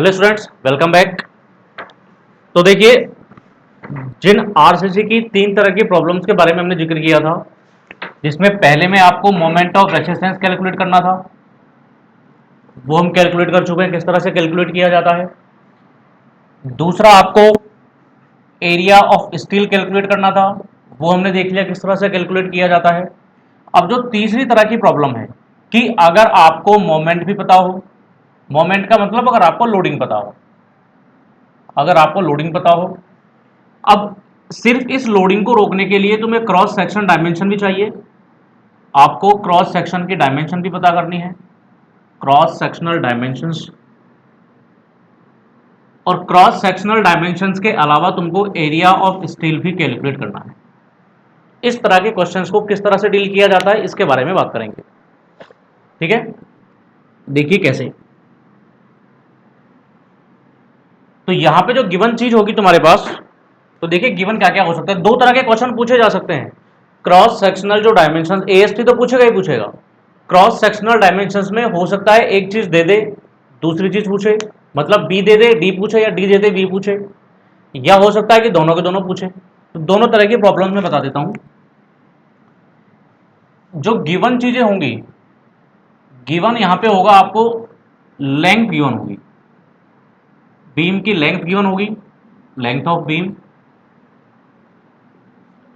Hello students, welcome back. तो देखिए, जिन RCC की तीन तरह की प्रॉब्लम्स के बारे में हमने जिक्र किया था, जिसमें पहले में आपको मोमेंट ऑफ रेसिस्टेंस कैलकुलेट करना था, वो हम कैलकुलेट कर चुके हैं किस तरह से कैलकुलेट किया जाता है। दूसरा आपको एरिया ऑफ स्टील कैलकुलेट करना था, वो हमने देख लिया किस तरह से कैलकुलेट किया जाता है। अब जो तीसरी तरह की प्रॉब्लम है कि अगर आपको मोमेंट भी पता हो, मोमेंट का मतलब अगर आपको लोडिंग पता हो, अगर आपको लोडिंग पता हो, अब सिर्फ इस लोडिंग को रोकने के लिए तुम्हें क्रॉस सेक्शन डायमेंशन भी चाहिए। आपको क्रॉस सेक्शन की डायमेंशन भी पता करनी है, क्रॉस सेक्शनल डायमेंशंस। और क्रॉस सेक्शनल डायमेंशंस के अलावा तुमको एरिया ऑफ स्टील भी कैलकुलेट करना है। इस तरह के क्वेश्चंस को किस तरह से डील किया जाता है, इसके बारे में बात करेंगे। ठीक है, देखिए कैसे। तो यहां पे जो गिवन चीज होगी तुम्हारे पास, तो देखिए गिवन क्या क्या हो सकता है। दो तरह के क्वेश्चन पूछे जा सकते हैं। क्रॉस सेक्शनल जो डायमेंशन, एएसटी तो पूछेगा ही पूछेगा। क्रॉस सेक्शनल डायमेंशंस में हो सकता है एक चीज दे दे, दूसरी चीज पूछे, मतलब बी दे दे डी पूछे, या डी दे दे बी पूछे, या हो सकता है कि दोनों के दोनों पूछे। तो दोनों तरह की प्रॉब्लम में बता देता हूं। जो गिवन चीजें होंगी, गिवन यहां पे होगा आपको लेंथ गिवन होगी, बीम की लेंथ गिवन होगी, length of beam.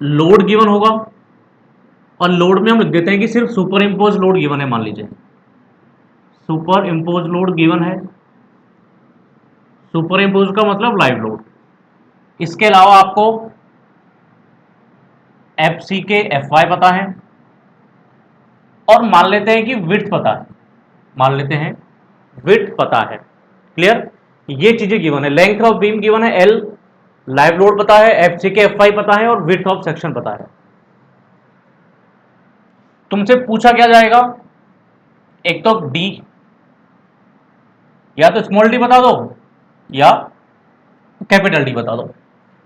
Load given होगा, और लोड में हम लिख देते हैं कि सिर्फ सुपर इम्पोज लोड गिवन है। मान लीजिए सुपर इम्पोज लोड गिवन है। सुपर इम्पोज का मतलब लाइव लोड। इसके अलावा आपको एफ सी के एफ वाई पता है, और मान लेते हैं कि विड्थ पता है, मान लेते हैं विड्थ पता है। क्लियर, ये चीजें गिवन है। लेंथ ऑफ बीम गिवन है एल, लाइव लोड पता है, एफ सी के एफ वाई पता है, और विड्थ ऑफ सेक्शन पता है। तुमसे पूछा क्या जाएगा, एक तो डी, या तो स्मॉल डी बता दो या कैपिटल डी बता दो।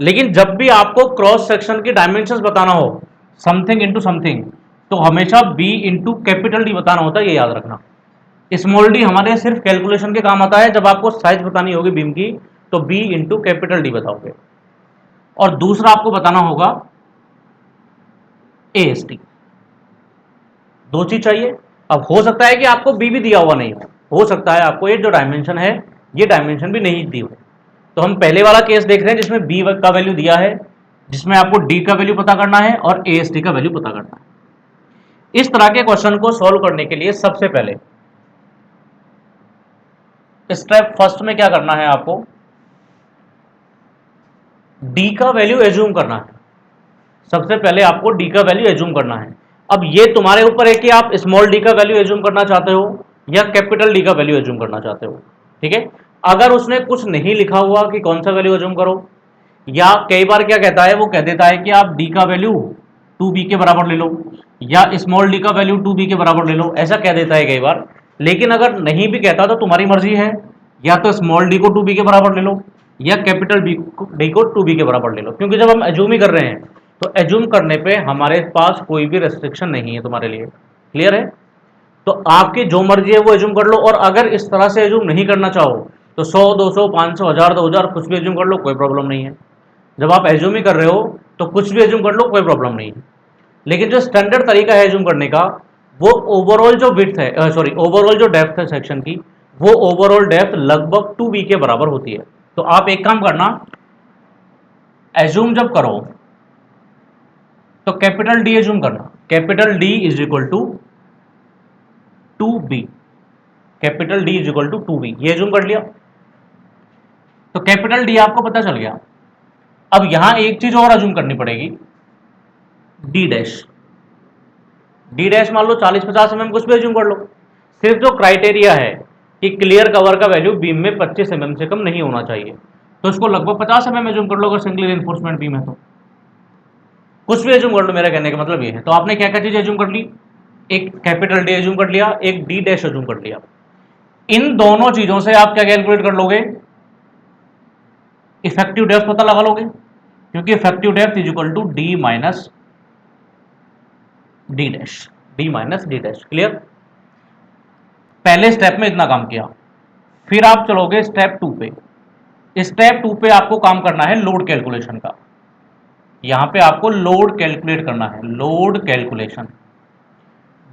लेकिन जब भी आपको क्रॉस सेक्शन की डायमेंशंस बताना हो, समथिंग इनटू समथिंग, तो हमेशा बी इंटू कैपिटल डी बताना होता है, ये याद रखना। स्मॉल डी हमारे सिर्फ कैलकुलेशन के काम आता है। जब आपको साइज बतानी होगी बीम की, तो बी इंटू कैपिटल डी बताओगे। और दूसरा आपको बताना होगा ए एस टी। दो चीज चाहिए। अब हो सकता है कि आपको बी भी दिया हुआ नहीं हो सकता है आपको ये जो डायमेंशन है, ये डायमेंशन भी नहीं दी हो। तो हम पहले वाला केस देख रहे हैं जिसमें बी का वैल्यू दिया है, जिसमें आपको डी का वैल्यू पता करना है और ए एस टी का वैल्यू पता करना है। इस तरह के क्वेश्चन को सॉल्व करने के लिए सबसे पहले स्टेप फर्स्ट में क्या करना है, आपको डी का वैल्यू एज्यूम करना है। सबसे पहले आपको डी का वैल्यू एज्यूम करना है। अब ये तुम्हारे ऊपर है कि आप स्मॉल डी का वैल्यू एज्यूम करना चाहते हो या कैपिटल डी का वैल्यू एज्यूम करना चाहते हो। ठीक है, अगर उसने कुछ नहीं लिखा हुआ कि कौन सा वैल्यू एज्यूम करो, या कई बार क्या कहता है, वो कह देता है कि आप डी का वैल्यू 2b के बराबर ले लो, या स्मॉल डी का वैल्यू 2b के बराबर ले लो, ऐसा कह देता है कई बार। लेकिन अगर नहीं भी कहता तो तुम्हारी मर्जी है, या तो स्मॉल डी को 2b के बराबर ले लो, या कैपिटल डी को 2b के बराबर ले लो। क्योंकि जब हम एज्यूम ही कर रहे हैं, तो एज्यूम करने पे हमारे पास कोई भी रेस्ट्रिक्शन नहीं है तुम्हारे लिए। क्लियर है, तो आपकी जो मर्जी है वो एज्यूम कर लो। और अगर इस तरह से एज्यूम नहीं करना चाहो, तो 100, 200, 500, 1000, 2000 कुछ भी एज्यूम कर लो, कोई प्रॉब्लम नहीं है। जब आप एज्यूम ही कर रहे हो तो कुछ भी एज्यूम कर लो, कोई प्रॉब्लम नहीं है। लेकिन जो स्टैंडर्ड तरीका है एज्यूम करने का, वो ओवरऑल जो विड्थ है, सॉरी ओवरऑल जो डेप्थ है सेक्शन की, वो ओवरऑल डेप्थ लगभग 2b के बराबर होती है। तो आप एक काम करना, एज्यूम जब करो तो कैपिटल डी एज्यूम करना। Capital D is equal to 2b, capital D is equal to 2b, ये एज्यूम कर लिया। तो कैपिटल डी आपको पता चल गया। अब यहां एक चीज और एज्यूम करनी पड़ेगी, डी डैश। डी डैश मान लो 40-50 mm, कुछ भी एज्यूम कर लो। सिर्फ जो क्राइटेरिया है कि क्लियर कवर का वैल्यू बीम में 25 mm से कम नहीं होना चाहिए, तो इसको लगभग 50 mm एज्यूम कर लो अगर सिंगल रिइंफोर्समेंट बीम है तो। कुछ भी एज्यूम कर लो, मेरा कहने का मतलब ये है। तो आपने क्या क्या चीज एज्यूम कर ली, एक कैपिटल डी एज्यूम कर लिया, एक डी डैश एज्यूम कर लिया। इन दोनों चीजों से आप क्या कैलकुलेट कर लोगे, इफेक्टिव डेप्थ पता लगा लोगे, क्योंकि effective depth is equal to D minus D dash, D minus D dash. Clear, पहले स्टेप में इतना काम किया। फिर आप चलोगे स्टेप 2 पे। स्टेप 2 पे आपको काम करना है लोड कैलकुलेशन का। यहां पे आपको लोड कैलकुलेट करना है, लोड कैलकुलेशन।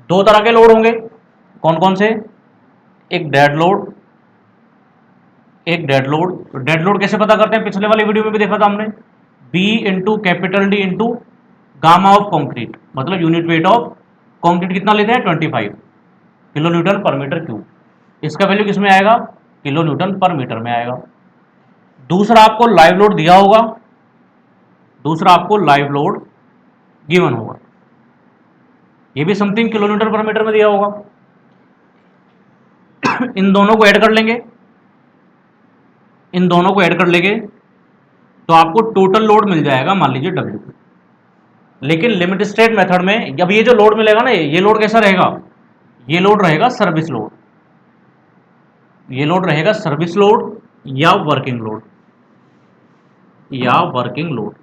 दो तरह के लोड होंगे, कौन कौन से? एक डेड लोड, एक डेड लोड। डेड लोड कैसे पता करते हैं? पिछले वाली वीडियो में भी देखा था हमने, B into capital D into gamma of concrete, मतलब यूनिट वेट ऑफ कॉन्क्रीट कितना लेते हैं? 25 kilo newton per metre cube. इसका वैल्यू किस में आएगा? किलो न्यूटन पर मीटर में आएगा। दूसरा आपको लाइव लोड दिया होगा, दूसरा आपको लाइव लोड गिवन होगा, ये भी something kilo newton per metre में दिया होगा। इन दोनों को ऐड कर लेंगे, इन दोनों को ऐड कर लेंगे तो आपको टोटल लोड मिल जाएगा, मान लीजिए W। लेकिन लिमिट स्टेट मेथड में अब ये जो लोड मिलेगा ना, ये लोड कैसा रहेगा? ये लोड रहेगा सर्विस लोड, ये लोड रहेगा सर्विस लोड या वर्किंग लोड, या वर्किंग लोड।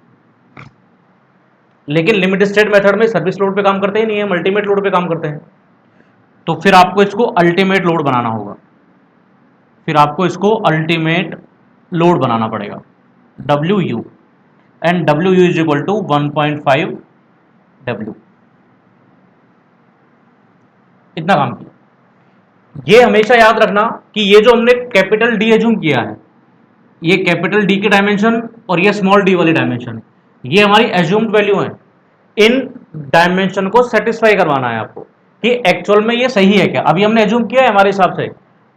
लेकिन लिमिट स्टेट मेथड में सर्विस लोड पे काम करते ही नहीं है, अल्टीमेट लोड पे काम करते हैं। तो फिर आपको इसको अल्टीमेट लोड बनाना होगा, फिर आपको इसको अल्टीमेट लोड बनाना पड़ेगा, WU, and WU is equal to 1.5 W। इतना काम किया। ये हमेशा याद रखना कि ये जो हमने कैपिटल डी एज्यूम किया है, ये कैपिटल डी की डायमेंशन और ये स्मॉल डी वाली डायमेंशन, ये हमारी एज्यूम्ड वैल्यू है। इन डायमेंशन को सेटिस्फाई करवाना है आपको कि एक्चुअल में ये सही है क्या। अभी हमने एज्यूम किया है, हमारे हिसाब से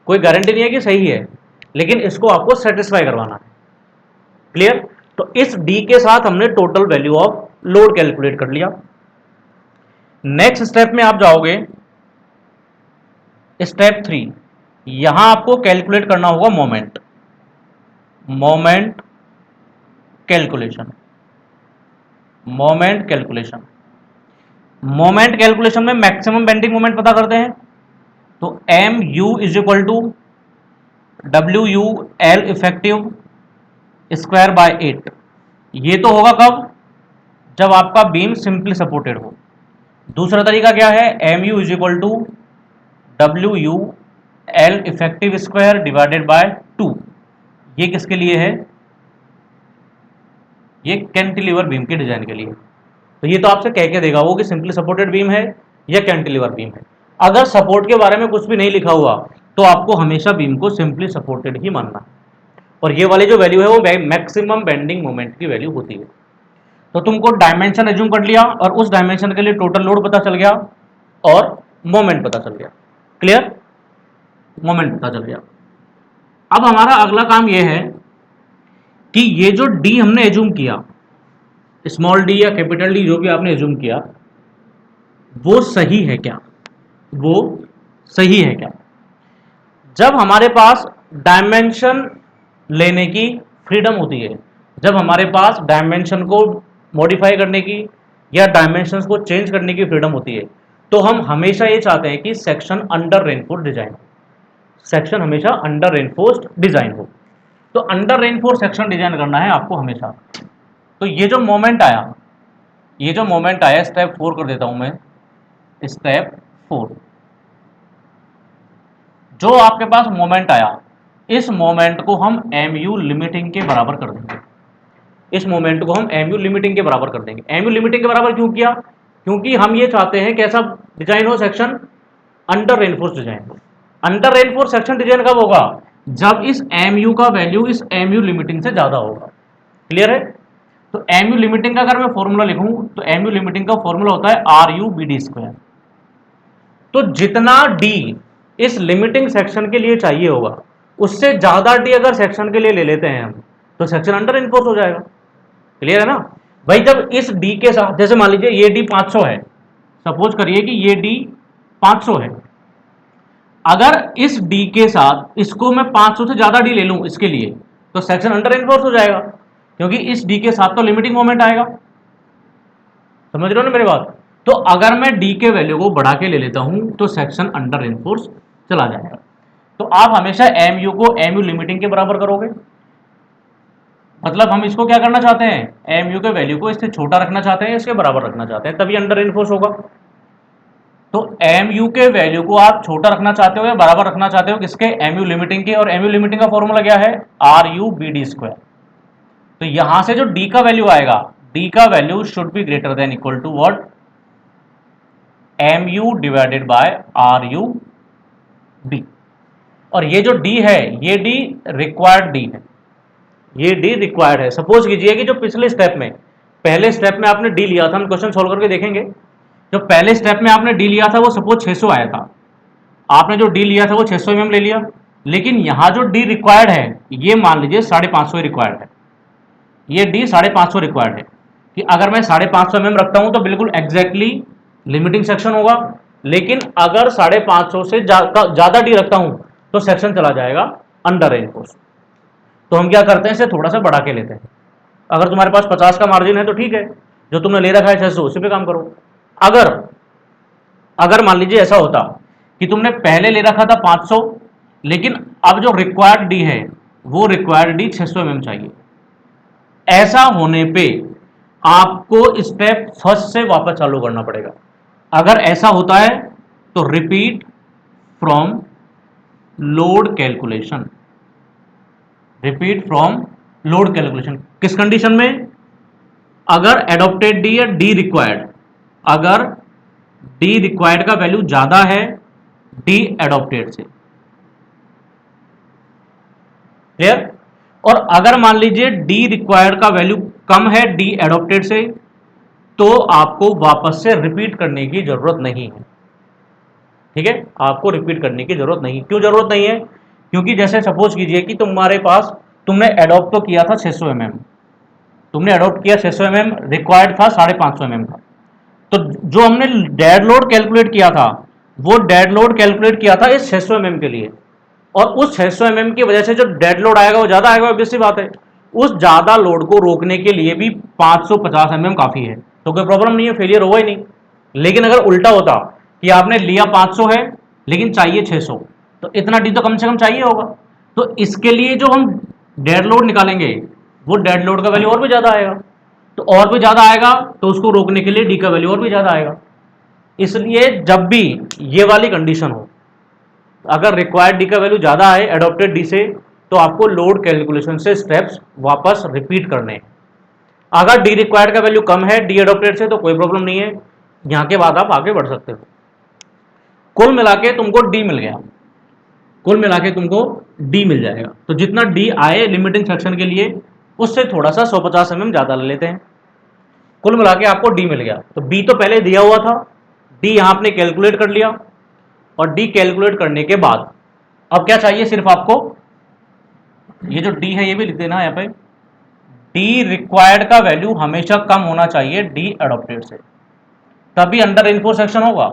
कोई गारंटी नहीं है कि सही है, लेकिन इसको आपको सेटिस्फाई करवाना है। क्लियर? तो इस डी के साथ हमने total value of load calculate कर लिया। नेक्स्ट स्टेप में आप जाओगे, स्टेप 3। यहां आपको कैलकुलेट करना होगा moment, moment calculation, moment calculation. Moment calculation में मैक्सिमम बेंडिंग मोमेंट पता करते हैं, तो M U is equal to WU L effective square by 8। ये तो होगा कब? जब आपका बीम सिंपली सपोर्टेड हो। दूसरा तरीका क्या है? MU is equal to WU L effective square divided by 2। ये किसके लिए है? ये कैंटिलीवर बीम के डिजाइन के लिए। तो ये तो आपसे कह के देगा वो कि सिंपली सपोर्टेड बीम है या कैंटिलीवर बीम है। अगर सपोर्ट के बारे में कुछ भी नहीं लिखा हुआ तो आपको हमेशा बीम को सिंपली सपोर्टेड ही मानना है, और ये वाली जो वैल्यू है वो मैक्सिमम बेंडिंग मोमेंट की वैल्यू होती है। तो तुमको डायमेंशन एज्यूम कर लिया और उस डायमेंशन के लिए टोटल लोड पता चल गया और मोमेंट पता चल गया। क्लियर? मोमेंट पता चल गया। अब हमारा अगला काम यह है कि ये जो डी हमने एज्यूम किया, स्मॉल डी या कैपिटल डी जो भी आपने एज्यूम किया, वो सही है क्या? वो सही है क्या? जब हमारे पास डायमेंशन लेने की फ्रीडम होती है, जब हमारे पास डायमेंशन को मॉडिफाई करने की या डायमेंशंस को चेंज करने की फ्रीडम होती है, तो हम हमेशा ये चाहते हैं कि section under reinforce design, section हमेशा अंडर रेनफोर्स्ड डिजाइन हो। तो अंडर रेनफोर्स सेक्शन डिजाइन करना है आपको हमेशा। तो ये जो मोमेंट आया, ये जो मोमेंट आया, स्टेप 4 कर देता हूं मैं, स्टेप 4। जो आपके पास मोमेंट आया, इस मोमेंट को हम MU लिमिटिंग के बराबर कर देंगे, इस मोमेंट को हम MU लिमिटिंग के बराबर कर देंगे। MU लिमिटिंग के बराबर क्यों किया? क्योंकि हम ये चाहते हैं कैसा डिजाइन हो, सेक्शन अंडर रेनफोर्स डिजाइन हो। अंडर रेनफोर्स सेक्शन डिजाइन कब होगा? जब इस MU का वैल्यू इस MU लिमिटिंग से ज्यादा होगा। क्लियर है? तो MU लिमिटिंग का अगर मैं फॉर्मूला लिखूं तो MU लिमिटिंग का फॉर्मूला होता है RU/BD²। तो जितना D इस लिमिटिंग सेक्शन के लिए चाहिए होगा, उससे ज्यादा D अगर सेक्शन के लिए ले लेते हैं हम, तो सेक्शन अंडर इन्फोर्स हो जाएगा। क्लियर है ना भाई? जब इस D के साथ, जैसे मान लीजिए ये D 500 है, सपोज करिए कि ये D 500 है, अगर इस D के साथ इसको मैं 500 से ज्यादा D ले लूं इसके लिए, तो सेक्शन अंडर इन्फोर्स हो जाएगा, क्योंकि इस D के साथ तो लिमिटिंग मोमेंट आएगा। समझ रहे हो ना मेरी बात? तो अगर मैं D के वैल्यू को बढ़ा के ले लेता हूं तो सेक्शन अंडर इन्फोर्स चला जाएगा। तो आप हमेशा MU को MU लिमिटिंग के बराबर करोगे, मतलब हम इसको क्या करना चाहते हैं? MU के वैल्यू को इससे छोटा रखना चाहते हैं, इसके बराबर रखना चाहते हैं, तभी अंडर इन्फोर्स होगा। तो mu के वैल्यू को आप छोटा रखना चाहते हो या बराबर रखना चाहते हो किसके, mu लिमिटिंग के, और mu लिमिटिंग का फॉर्मूला क्या है, RU BD स्क्वायर। तो यहां से जो d का वैल्यू आएगा, d का value should be greater than equal to what, mu divided by RU B। और ये जो d है, ये d रिक्वायर्ड d है, ये d रिक्वायर्ड है। सपोज कीजिए कि जो पिछले स्टेप में, पहले स्टेप में आपने d लिया था, हम क्वेश्चन सोल्व करके देखेंगे, जो पहले स्टेप में आपने d लिया था वो सपोज 600 आया था, आपने जो d लिया था वो 600 mm ले लिया, लेकिन यहां जो d रिक्वायर्ड है ये मान लीजिए 550 रिक्वायर्ड है, ये d 550 रिक्वायर्ड है, कि अगर मैं 550 mm रखता हूं तो बिल्कुल एग्जैक्टली लिमिटिंग सेक्शन होगा, लेकिन अगर 550 से ज्यादा d रखता हूं तो सेक्शन चला जाएगा अंडर रेनफोर्स। तो हम क्या करते हैं, इसे थोड़ा सा बढ़ा के लेते हैं। अगर तुम्हारे पास 50 का मार्जिन है तो ठीक है, जो तुमने ले रखा है 600 उसी पे काम करो। अगर अगर मान लीजिए ऐसा होता कि तुमने पहले ले रखा था 500, लेकिन अब जो रिक्वायर्ड डी है वो रिक्वायर्ड डी 600 mm चाहिए, ऐसा होने पे आपको स्टेप फर्स्ट से वापस चालू करना पड़ेगा। अगर ऐसा होता है तो repeat from load calculation, repeat from load calculation. किस कंडीशन में, अगर एडॉप्टेड डी या डी रिक्वायर्ड, अगर डी रिक्वायर्ड का वैल्यू ज्यादा है डी एडॉप्टेड से, क्लियर। और अगर मान लीजिए डी रिक्वायर्ड का वैल्यू कम है डी एडॉप्टेड से, तो आपको वापस से रिपीट करने की जरूरत नहीं है, ठीक है, आपको रिपीट करने की जरूरत नहीं। क्यों जरूरत नहीं है, क्योंकि जैसे सपोज कीजिए कि तुम्हारे पास, तुमने एडॉप्ट तो किया था 600 mm, तुमने एडॉप्ट किया 600 mm, रिक्वायर्ड था 550 mm का, तो जो हमने डेड लोड कैलकुलेट किया था वो डेड लोड कैलकुलेट किया था इस 600 mm के लिए, और उस 600 mm की वजह से जो डेड लोड आएगा वो ज्यादा आएगा, ऑब्वियस सी बात है। उस ज्यादा लोड को रोकने के लिए भी 550 mm काफी है, तो कोई प्रॉब्लम नहीं है, फेलियर होगा ही नहीं। लेकिन अगर उल्टा होता कि आपने लिया 500 है लेकिन चाहिए 600, तो इतना डी तो कम से कम चाहिए होगा, तो इसके लिए जो हम डेड लोड निकालेंगे वो डेड लोड का वैल्यू और भी ज्यादा आएगा, तो और भी ज्यादा आएगा तो उसको रोकने के लिए डी का वैल्यू और भी ज्यादा आएगा। इसलिए जब भी ये वाली कंडीशन हो, अगर रिक्वायर्ड डी का वैल्यू ज्यादा है एडॉप्टेड डी से, तो आपको लोड कैलकुलेशन से स्टेप्स वापस रिपीट करने हैं। अगर डी रिक्वायर्ड का वैल्यू कम है डी एडॉप्टेड से तो कोई प्रॉब्लम नहीं है, यहां के बाद आप आगे बढ़ सकते हो। कुल मिला के तुमको डी मिल गया, कुल मिला के तुमको डी मिल जाएगा, तो जितना डी आए लिमिटिंग सेक्शन के लिए उससे थोड़ा सा 150 mm ज्यादा ले लेते हैं। कुल मिला के आपको डी मिल गया, तो बी तो पहले दिया हुआ था, डी यहां आपने कैलकुलेट कर लिया, और डी कैलकुलेट करने के बाद अब क्या चाहिए, सिर्फ आपको ये जो डी है ये भी लिख देना यहाँ पे, डी रिक्वायर्ड का वैल्यू हमेशा कम होना चाहिए डी एडॉप्टेड से, तभी अंडर रेनफोर्स सेक्शन होगा,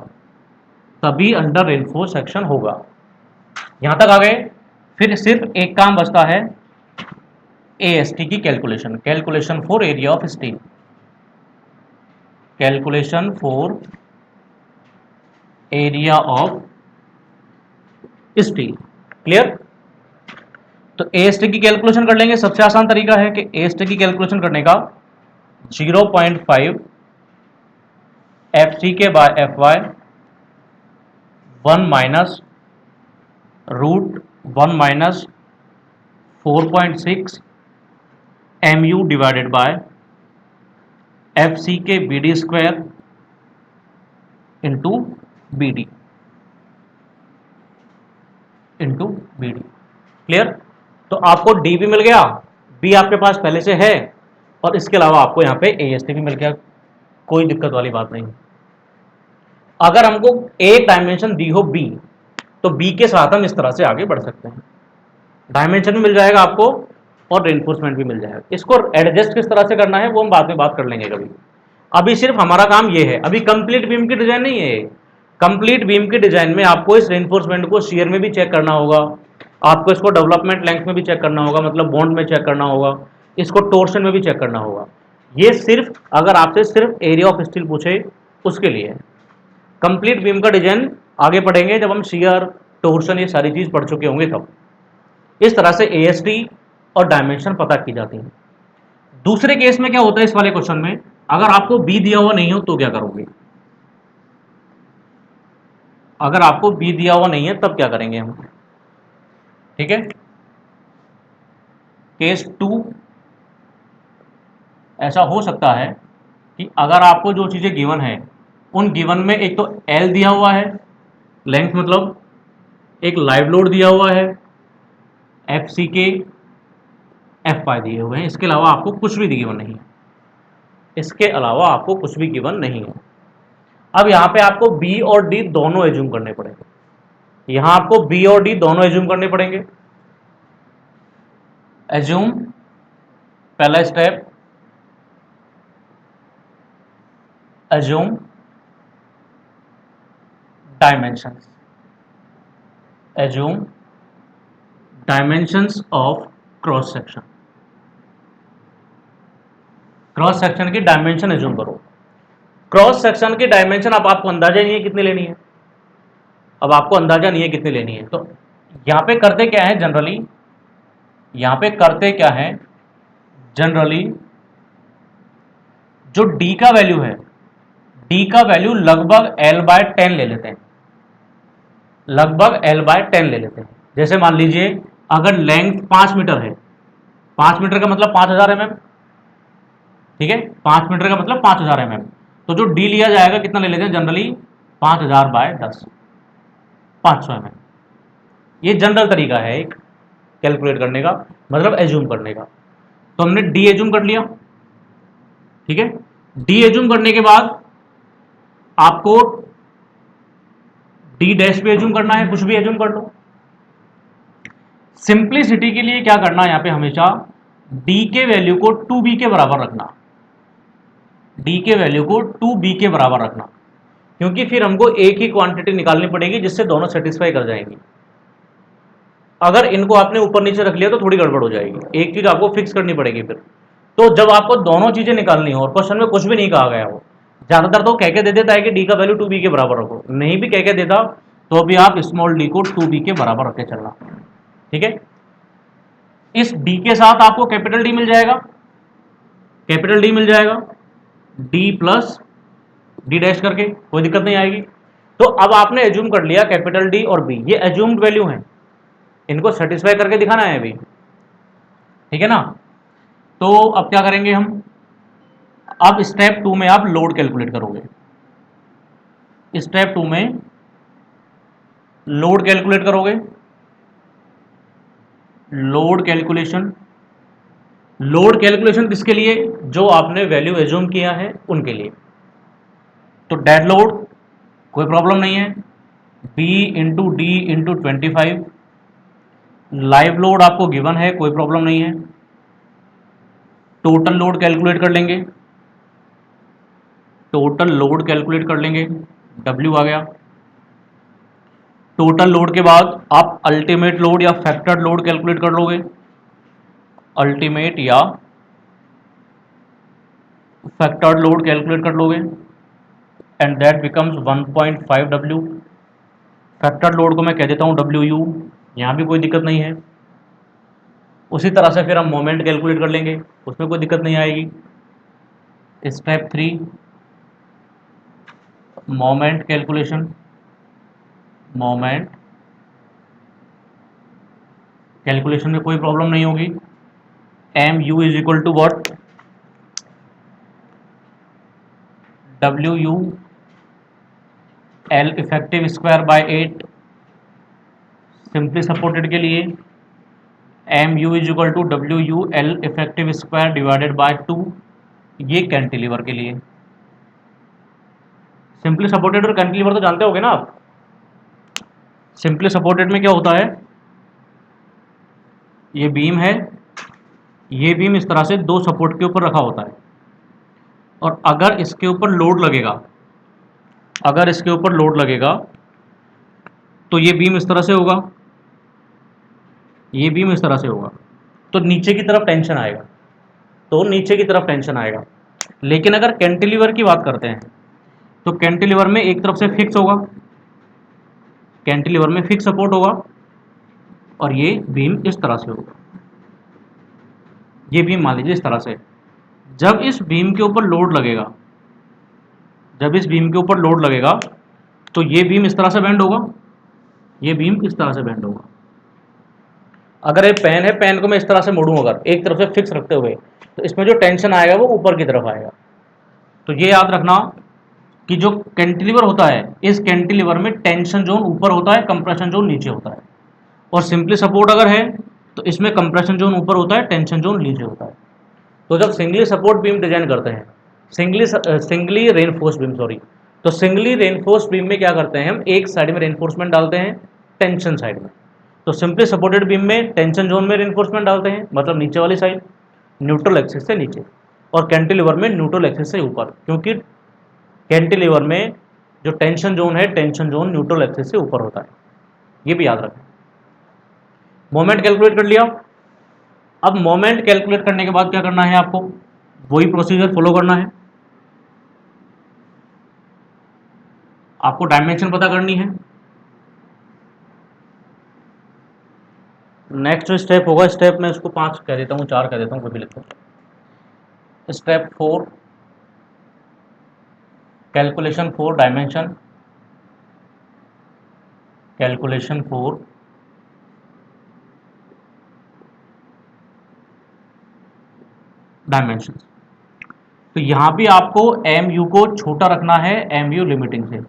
तभी अंडर रेनफोर्स सेक्शन होगा। यहां तक आ गए। फिर सिर्फ एक काम बचता है एएसटी की calculation, calculation for area of steel, calculation for area of steel, clear. तो एएसटी की कैलकुलेशन कर लेंगे। सबसे आसान तरीका है कि एएसटी की कैलकुलेशन करने का 0.5 F C K by F Y 1 minus root 1 minus 4.6 M U divided by F C K B D square into B D, into B D, clear. तो आपको डी भी मिल गया, बी आपके पास पहले से है, और इसके अलावा आपको यहाँ पे एएसटी भी मिल गया, कोई दिक्कत वाली बात नहीं। अगर हमको एक डायमेंशन दी हो बी, तो बी के साथ हम इस तरह से आगे बढ़ सकते हैं, डायमेंशन भी मिल जाएगा आपको और रेनफोर्समेंट भी मिल जाएगा। इसको एडजस्ट किस तरह से करना है वो हम बाद में बात कर लेंगे कभी, अभी सिर्फ हमारा काम ये है। अभी कंप्लीट बीम की डिजाइन नहीं है, कंप्लीट बीम की डिजाइन में आपको इस रेनफोर्समेंट को शियर में भी चेक करना होगा, आपको इसको डेवलपमेंट लेंथ में भी चेक करना होगा, मतलब बॉन्ड में चेक करना होगा, इसको टोर्शन में भी चेक करना होगा। ये सिर्फ अगर आपसे सिर्फ एरिया ऑफ स्टील पूछे उसके लिए। कंप्लीट बीम का डिजाइन आगे पढ़ेंगे जब हम शियर टोर्शन ये सारी चीज पढ़ चुके होंगे तब। इस तरह से एएसटी और डायमेंशन पता की जाती है। दूसरे केस में क्या होता है, इस वाले क्वेश्चन में अगर आपको बी दिया हुआ नहीं हो तो क्या करोगे, अगर आपको बी दिया हुआ नहीं है तब क्या करेंगे हम, ठीक है। केस 2 ऐसा हो सकता है कि अगर आपको जो चीज़ें गिवन है उन गिवन में एक तो एल दिया हुआ है, लेंथ मतलब एक लाइव लोड दिया हुआ है, एफ सी के एफ वाई दिए हुए हैं, इसके अलावा आपको कुछ भी गिवन नहीं है, इसके अलावा आपको कुछ भी गिवन नहीं है। अब यहाँ पे आपको बी और डी दोनों एज्यूम करने पड़ेंगे, यहाँ आपको बी और डी दोनों एज्यूम करने पड़ेंगे। एज्यूम, पहला step, assume dimensions, assume dimensions of cross section, cross section की डायमेंशन एज्यूम करो। क्रॉस सेक्शन की डायमेंशन अब आपको अंदाजा नहीं है कितनी लेनी है, अब आपको अंदाजा नहीं है कितनी लेनी है, तो यहाँ पे करते क्या है जनरली, यहाँ पे करते क्या है जनरली, जो d का वैल्यू है, d का वैल्यू लगभग l/10 ले लेते हैं, लगभग l/10 ले लेते हैं। जैसे मान लीजिए अगर लेंथ 5 मीटर है, 5 मीटर का मतलब 5000 mm, ठीक है, 5 मीटर का मतलब 5000 mm, तो जो d लिया जाएगा कितना ले लेते हैं जनरली, 5000/10, 500 mm। ये जनरल तरीका है एक कैलकुलेट करने का, मतलब एज्यूम करने का। तो हमने डी एज्यूम कर लिया, ठीक है। डी एज्यूम करने के बाद आपको डी डैश भी एज्यूम करना है, कुछ भी एज्यूम कर लो। सिंप्लिसिटी के लिए क्या करना है यहाँ पे, हमेशा डी के वैल्यू को 2b के बराबर रखना, डी के वैल्यू को 2b के बराबर रखना, क्योंकि फिर हमको एक ही क्वांटिटी निकालनी पड़ेगी जिससे दोनों सेटिस्फाई कर जाएंगी। अगर इनको आपने ऊपर नीचे रख लिया तो थोड़ी गड़बड़ हो जाएगी, एक चीज आपको फिक्स करनी पड़ेगी फिर। तो जब आपको दोनों चीजें निकालनी हो और क्वेश्चन में कुछ भी नहीं कहा गया हो, ज्यादातर तो कह के दे देता है कि डी का वैल्यू 2b के बराबर रखो, नहीं भी कह के देता तो भी आप स्मॉल डी को 2b के बराबर रख के चलना, ठीक है। इस डी के साथ आपको कैपिटल डी मिल जाएगा, कैपिटल डी मिल जाएगा, डी प्लस डी डैश करके, कोई दिक्कत नहीं आएगी। तो अब आपने एज्यूम कर लिया कैपिटल डी और बी, ये एज्यूम्ड वैल्यू है, इनको सेटिस्फाई करके दिखाना है अभी, ठीक है ना। तो अब क्या करेंगे हम, अब स्टेप 2 में आप लोड कैलकुलेट करोगे, स्टेप 2 में लोड कैलकुलेट करोगे, लोड कैलकुलेशन, लोड कैलकुलेशन किसके लिए, जो आपने वैल्यू एज्यूम किया है उनके लिए। तो डेड लोड कोई प्रॉब्लम नहीं है, B into D into 25, live load आपको गिवन है, कोई प्रॉब्लम नहीं है। टोटल लोड कैलकुलेट कर लेंगे, टोटल लोड कैलकुलेट कर लेंगे, W आ गया। टोटल लोड के बाद आप अल्टीमेट लोड या फैक्टर्ड लोड कैलकुलेट कर लोगे, अल्टीमेट या फैक्टर्ड लोड कैलकुलेट कर लोगे, and that becomes 1.5 W। Factored load को मैं कह देता हूँ WU, यहाँ भी कोई दिक्कत नहीं है। उसी तरह से फिर हम मोमेंट कैलकुलेट कर लेंगे, उसमें कोई दिक्कत नहीं आएगी। Step 3 moment calculation, moment calculation में कोई प्रॉब्लम नहीं होगी। MU is equal to what, WU L effective square by 8, simply supported के लिए MU is equal to WU L effective square divided by 2, ये कैंटिलीवर के लिए। सिंपली सपोर्टेड और कैंटिलीवर तो जानते होगे ना आप। सिंपली सपोर्टेड में क्या होता है, ये बीम है, ये बीम इस तरह से दो सपोर्ट के ऊपर रखा होता है, और अगर इसके ऊपर लोड लगेगा, अगर इसके ऊपर लोड लगेगा तो ये बीम इस तरह से होगा, ये बीम इस तरह से होगा, तो नीचे की तरफ टेंशन आएगा, तो नीचे की तरफ टेंशन आएगा। लेकिन अगर कैंटिलीवर की बात करते हैं तो कैंटिलीवर में एक तरफ से फिक्स होगा, कैंटिलीवर में फिक्स सपोर्ट होगा, और ये बीम इस तरह से होगा, ये बीम मान लीजिए इस तरह से। जब इस बीम के ऊपर लोड लगेगा, जब इस बीम के ऊपर लोड लगेगा तो ये बीम इस तरह से बेंड होगा, ये बीम इस तरह से बेंड होगा। अगर ये पेन है, पेन को मैं इस तरह से मोड़ूँ अगर एक तरफ से फिक्स रखते हुए, तो इसमें जो टेंशन आएगा वो ऊपर की तरफ आएगा। तो ये याद रखना कि जो कैंटिलीवर होता है, इस कैंटिलीवर में टेंशन जोन ऊपर होता है, कंप्रेशन जोन नीचे होता है। और सिंपली सपोर्ट अगर है तो इसमें कंप्रेशन जोन ऊपर होता है, टेंशन जोन नीचे होता है। तो जब सिंगली सपोर्ट बीम डिजाइन करते हैं, सिंगली रेनफोर्स बीम सॉरी, तो सिंगली रेनफोर्स बीम में क्या करते हैं, हम एक साइड में रेनफोर्समेंट डालते हैं, टेंशन साइड में। तो सिंपली सपोर्टेड बीम में टेंशन जोन में रेनफोर्समेंट डालते हैं, मतलब नीचे वाली साइड, न्यूट्रल एक्सिस से नीचे, और कैंटिलीवर में न्यूट्रल एक्सिस से ऊपर, क्योंकि कैंटिलीवर में जो टेंशन जोन है, टेंशन जोन न्यूट्रल एक्सिस से ऊपर होता है। ये भी याद रखें। मोमेंट कैलकुलेट कर लिया। अब मोमेंट कैलकुलेट करने के बाद क्या करना है आपको, वही प्रोसीजर फॉलो करना है। आपको डायमेंशन पता करनी है। नेक्स्ट जो स्टेप होगा, स्टेप में इसको 5 कह देता हूँ, 4 कह देता हूँ, कोई भी लिखता हूँ। Step 4, calculation for dimension, calculation for dimension. तो यहाँ भी आपको एम यू को छोटा रखना है एम यू लिमिटिंग से,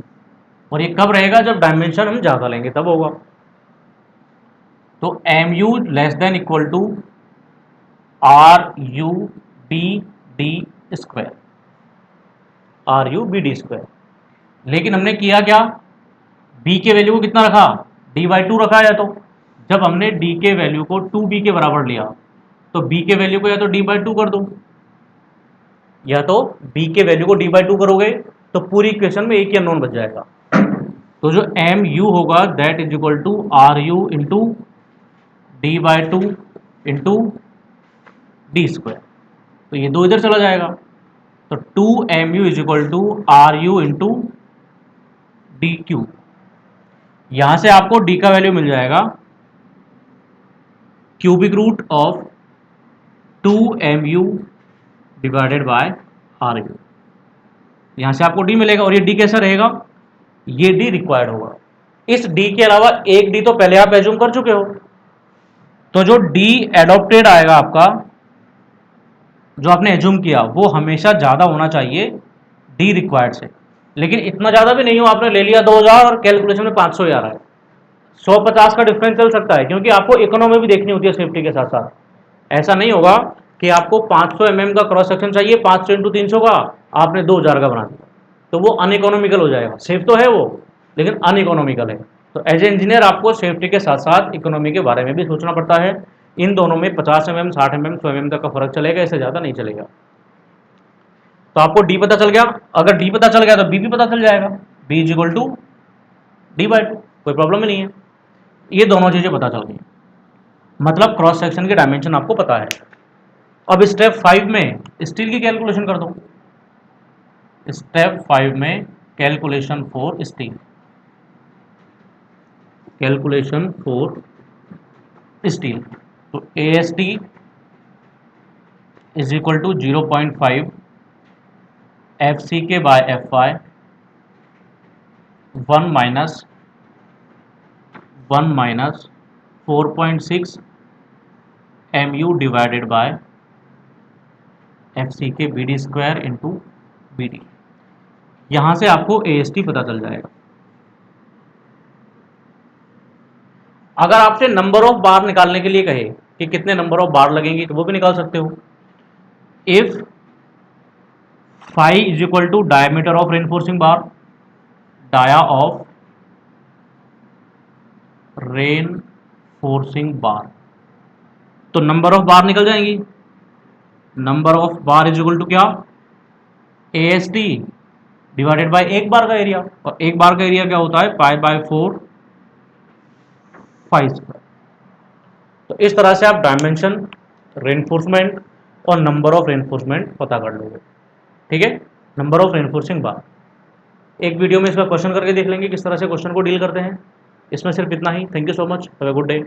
और ये कब रहेगा, जब डायमेंशन हम ज़्यादा लेंगे तब होगा। तो M U less than equal to R U B D square, R U B D square. लेकिन हमने किया क्या, बी के वैल्यू को कितना रखा, डी बाई टू रखा है। तो जब हमने डी के वैल्यू को 2b के बराबर लिया, तो b के वैल्यू को या तो डी बाई टू कर दो, या तो b के वैल्यू को डी बाई टू करोगे तो पूरी इक्वेशन में एक ही अननोन बच जाएगा। तो जो एम यू होगा that is equal to R U into D by two into D square. तो ये दो इधर चला जाएगा, तो 2mu is equal to R U into D cube. यहां से आपको d का वैल्यू मिल जाएगा cubic root of 2mu divided by R U. यहां से आपको d मिलेगा, और ये d कैसा रहेगा, ये d रिक्वायर्ड होगा। इस d के अलावा एक d तो पहले आप एज्यूम कर चुके हो, तो जो d एडॉप्टेड आएगा आपका, जो आपने एज्यूम किया, वो हमेशा ज़्यादा होना चाहिए डी रिक्वायर्ड से। लेकिन इतना ज़्यादा भी नहीं हो, आपने ले लिया 2000 और कैलकुलेशन में 500 ही आ रहा है, 150 का डिफरेंस चल सकता है, क्योंकि आपको इकोनॉमी भी देखनी होती है सेफ्टी के साथ साथ। ऐसा नहीं होगा कि आपको 500 mm का क्रॉस सेक्शन चाहिए, 500 इंटू 300 का, आपने 2000 का बना दिया, तो वो अनइकोनॉमिकल हो जाएगा। सेफ तो है वो, लेकिन अनइकोनॉमिकल है। तो एज ए इंजीनियर आपको सेफ्टी के साथ साथ इकोनॉमी के बारे में भी सोचना पड़ता है। इन दोनों में 50 mm, 60 mm, 100 mm तक का फर्क चलेगा, इससे ज़्यादा नहीं चलेगा। तो आपको डी पता चल गया, अगर डी पता चल गया तो बी भी पता चल जाएगा, B is equal to D by two, कोई प्रॉब्लम ही नहीं है। ये दोनों चीज़ें पता चल गई, मतलब क्रॉस सेक्शन के डायमेंशन आपको पता है। अब स्टेप 5 में स्टील की कैलकुलेशन कर दो। स्टेप 5 में calculation for steel, calculation for steel. तो A S T is equal to 0.5 F C K by F Y 1 minus 4.6 M U divided by F C K B D square into B D. यहाँ से आपको ए S T पता चल जाएगा। अगर आपसे number of बार निकालने के लिए कहे कि कितने नंबर ऑफ बार लगेंगे, तो वो भी निकाल सकते हो। If phi is equal to diameter of reinforcing bar, dia of reinforcing bar, तो नंबर ऑफ बार निकल जाएंगी। Number of bar is equal to क्या, A S T divided by एक बार का एरिया, और एक बार का एरिया क्या होता है, पाई बाय 4 फाई स्क्वायर। तो इस तरह से आप डायमेंशन, रेनफोर्समेंट और नंबर ऑफ रेनफोर्समेंट पता कर लोगे। ठीक है, नंबर ऑफ रेनफोर्सिंग बार एक वीडियो में इसका क्वेश्चन करके देख लेंगे किस तरह से क्वेश्चन को डील करते हैं। इसमें सिर्फ इतना ही। Thank you so much, have a good day.